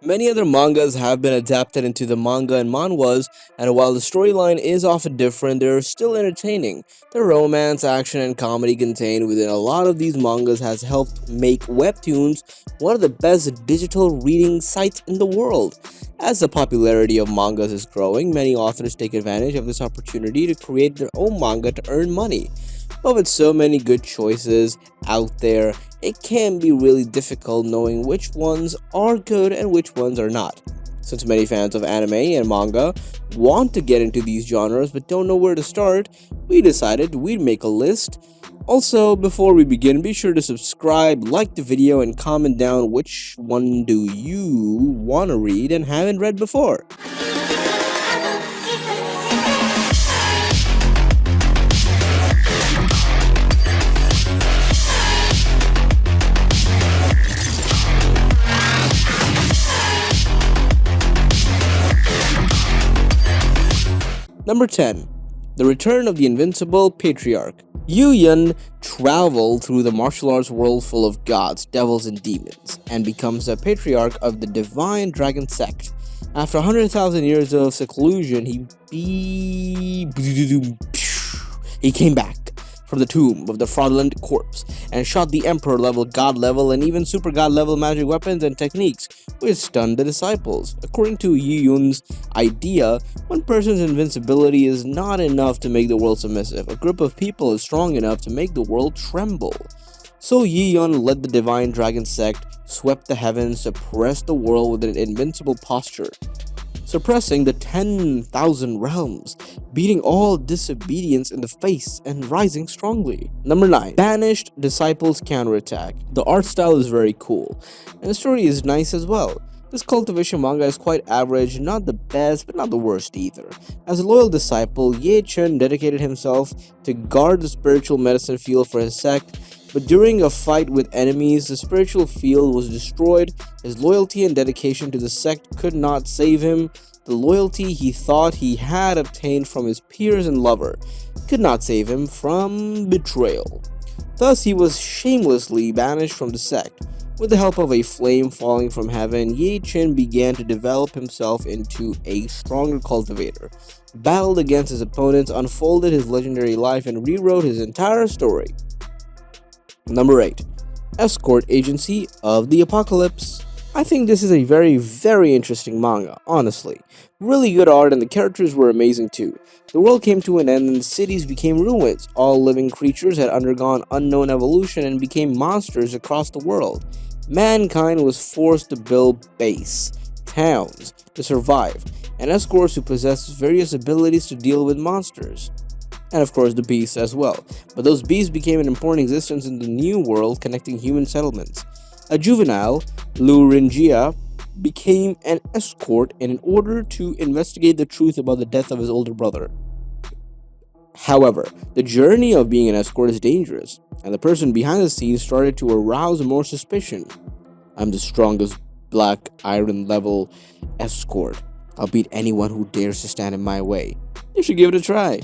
Many other mangas have been adapted into the manga and manhwas, and while the storyline is often different, they're still entertaining. The romance, action, and comedy contained within a lot of these mangas has helped make Webtoons one of the best digital reading sites in the world. As the popularity of mangas is growing, many authors take advantage of this opportunity to create their own manga to earn money. But with so many good choices out there, it can be really difficult knowing which ones are good and which ones are not. Since many fans of anime and manga want to get into these genres but don't know where to start, we decided we'd make a list. Also, before we begin, be sure to subscribe, like the video, and comment down which one do you want to read and haven't read before. Number 10. The Return of the Invincible Patriarch. Yu Yun traveled through the martial arts world full of gods, devils, and demons, and becomes a patriarch of the divine dragon sect. After 100,000 years of seclusion, he came back from the tomb of the fraudulent corpse and shot the emperor level, god level, and even super god level magic weapons and techniques, which stunned the disciples. According to Yu Yun's idea, one person's invincibility is not enough to make the world submissive. A group of people is strong enough to make the world tremble. So Yi Yun led the divine dragon sect, swept the heavens, suppressed the world with an invincible posture, suppressing the 10,000 realms, beating all disobedience in the face, and rising strongly. Number 9. Banished Disciples Counterattack. The art style is very cool, and the story is nice as well. This cultivation manga is quite average, not the best, but not the worst either. As a loyal disciple, Ye Chen dedicated himself to guard the spiritual medicine field for his sect, but during a fight with enemies, the spiritual field was destroyed. His loyalty and dedication to the sect could not save him. The loyalty he thought he had obtained from his peers and lover could not save him from betrayal. Thus, he was shamelessly banished from the sect. With the help of a flame falling from heaven, Ye Chen began to develop himself into a stronger cultivator, battled against his opponents, unfolded his legendary life, and rewrote his entire story. Number 8. Escort Agency of the Apocalypse. I think this is a very interesting manga, honestly. Really good art and the characters were amazing too. The world came to an end and the cities became ruins. All living creatures had undergone unknown evolution and became monsters across the world. Mankind was forced to build base, towns, to survive, and escorts who possessed various abilities to deal with monsters. And of course the beasts as well. But those beasts became an important existence in the new world connecting human settlements. A juvenile, Luringia, became an escort in order to investigate the truth about the death of his older brother. However, the journey of being an escort is dangerous, and the person behind the scenes started to arouse more suspicion. I'm the strongest black iron level escort. I'll beat anyone who dares to stand in my way. You should give it a try.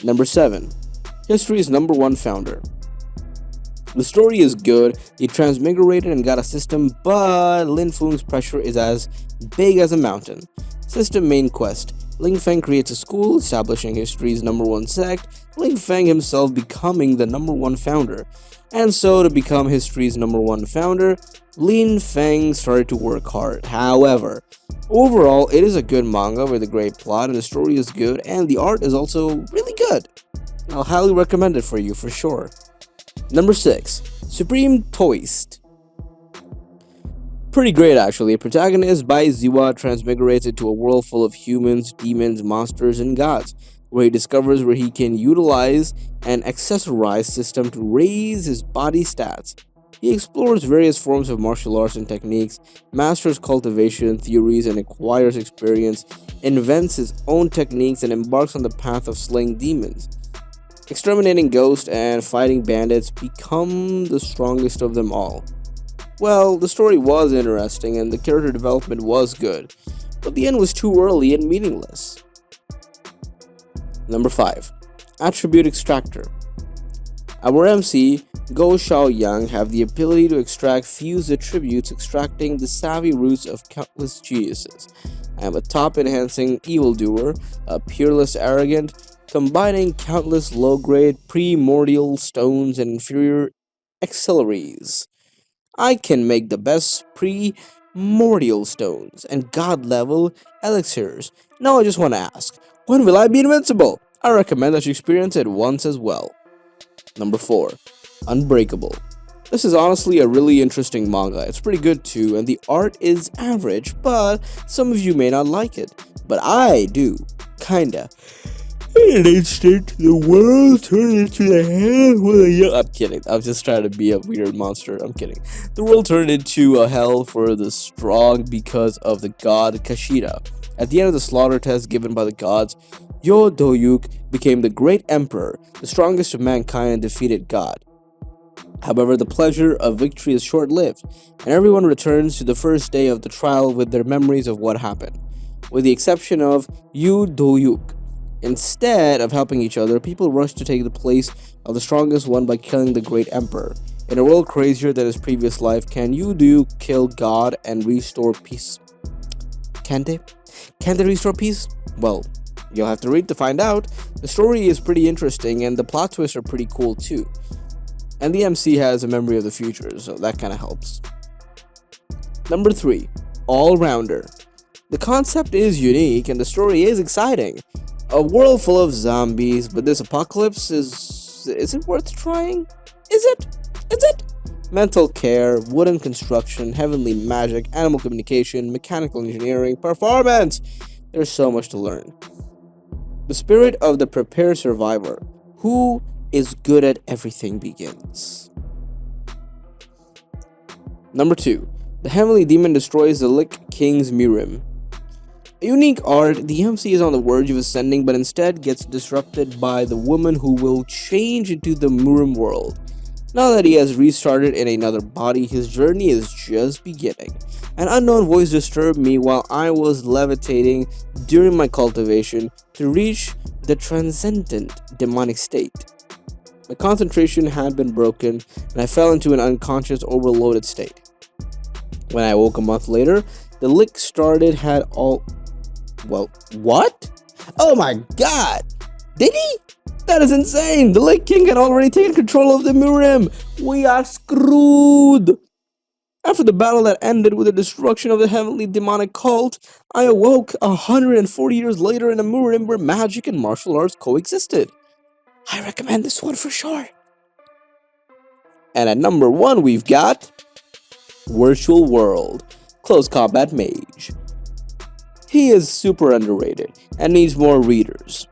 Number 7. History's number 1 founder. The story is good, he transmigrated and got a system, but Lin Feng's pressure is as big as a mountain. System main quest. Ling Feng creates a school, establishing history's number 1 sect, Ling Feng himself becoming the number 1 founder. And so to become history's number 1 founder, Lin Feng started to work hard. However, overall, it is a good manga with a great plot, and the story is good, and the art is also really good. I'll highly recommend it for you for sure. Number 6. Supreme Toist. Pretty great actually. Protagonist Bai Ziwa transmigrates into a world full of humans, demons, monsters, and gods, where he discovers where he can utilize an accessorized system to raise his body stats. He explores various forms of martial arts and techniques, masters cultivation theories and acquires experience, invents his own techniques, and embarks on the path of slaying demons. Exterminating ghosts and fighting bandits, become the strongest of them all. Well, the story was interesting and the character development was good, but the end was too early and meaningless. Number 5. Attribute Extractor. Our MC, Go Xiaoyang, have the ability to extract fused attributes, extracting the savvy roots of countless geniuses. I am a top enhancing evildoer, a peerless arrogant, combining countless low grade primordial stones and inferior auxiliaries. I can make the best primordial stones and god level elixirs. Now I just want to ask, when will I be invincible? I recommend that you experience it once as well. Number 4. Unbreakable. This is honestly a really interesting manga. It's pretty good too, and the art is average, but some of you may not like it. But I do. Kinda. In an instant, the world turned into the hell with a young. I'm kidding. I was just trying to be a weird monster. I'm kidding. The world turned into a hell for the strong because of the god Kashida. At the end of the slaughter test given by the gods, Yo Doyuk became the great emperor, the strongest of mankind and defeated God. However, the pleasure of victory is short-lived, and everyone returns to the first day of the trial with their memories of what happened, with the exception of Yu Doyuk. Instead of helping each other, people rush to take the place of the strongest one by killing the great emperor. In a world crazier than his previous life, can Yu Doyuk kill God and restore peace? Can they? Can they restore peace? Well, you'll have to read to find out. The story is pretty interesting and the plot twists are pretty cool too. And the MC has a memory of the future, so that kind of helps. Number 3. All-Rounder. The concept is unique and the story is exciting. A world full of zombies, but this apocalypse is it worth trying? Is it? Is it? Mental care, wooden construction, heavenly magic, animal communication, mechanical engineering, performance! There's so much to learn. The spirit of the prepared survivor, who is good at everything, begins. Number 2. The heavenly demon destroys the Lich King's Mirim. A unique art, the MC is on the verge of ascending but instead gets disrupted by the woman who will change into the Mirim world. Now that he has restarted in another body, his journey is just beginning. An unknown voice disturbed me while I was levitating during my cultivation to reach the transcendent demonic state. My concentration had been broken and I fell into an unconscious overloaded state. When I woke a month later, the Lich started had all... Well, what? Oh my god! Did he? That is insane! The Lich King had already taken control of the Mirim! We are screwed! After the battle that ended with the destruction of the heavenly demonic cult, I awoke 140 years later in a Mirim where magic and martial arts coexisted. I recommend this one for sure. And at number 1 we've got Virtual World, Close Combat Mage. He is super underrated and needs more readers.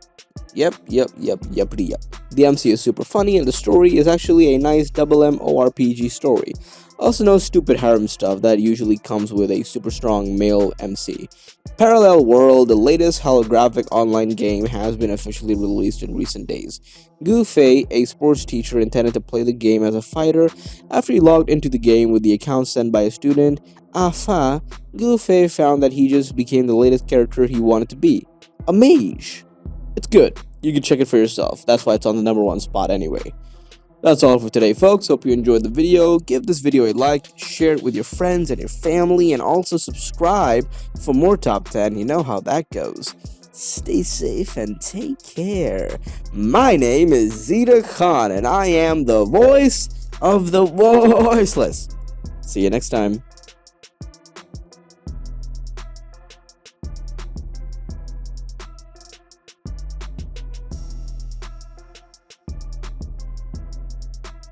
Yep. The MC is super funny and the story is actually a nice double MMORPG story. Also no stupid harem stuff that usually comes with a super strong male MC. Parallel World, the latest holographic online game, has been officially released in recent days. Gu Fei, a sports teacher, intended to play the game as a fighter. After he logged into the game with the account sent by a student, Afa, Gu Fei found that he just became the latest character he wanted to be, a mage. It's good. You can check it for yourself. That's why it's on the number 1 spot anyway. That's all for today, folks. Hope you enjoyed the video. Give this video a like, share it with your friends and your family, and also subscribe for more top 10. You know how that goes. Stay safe and take care. My name is Zeta Khan, and I am the voice of the voiceless. See you next time.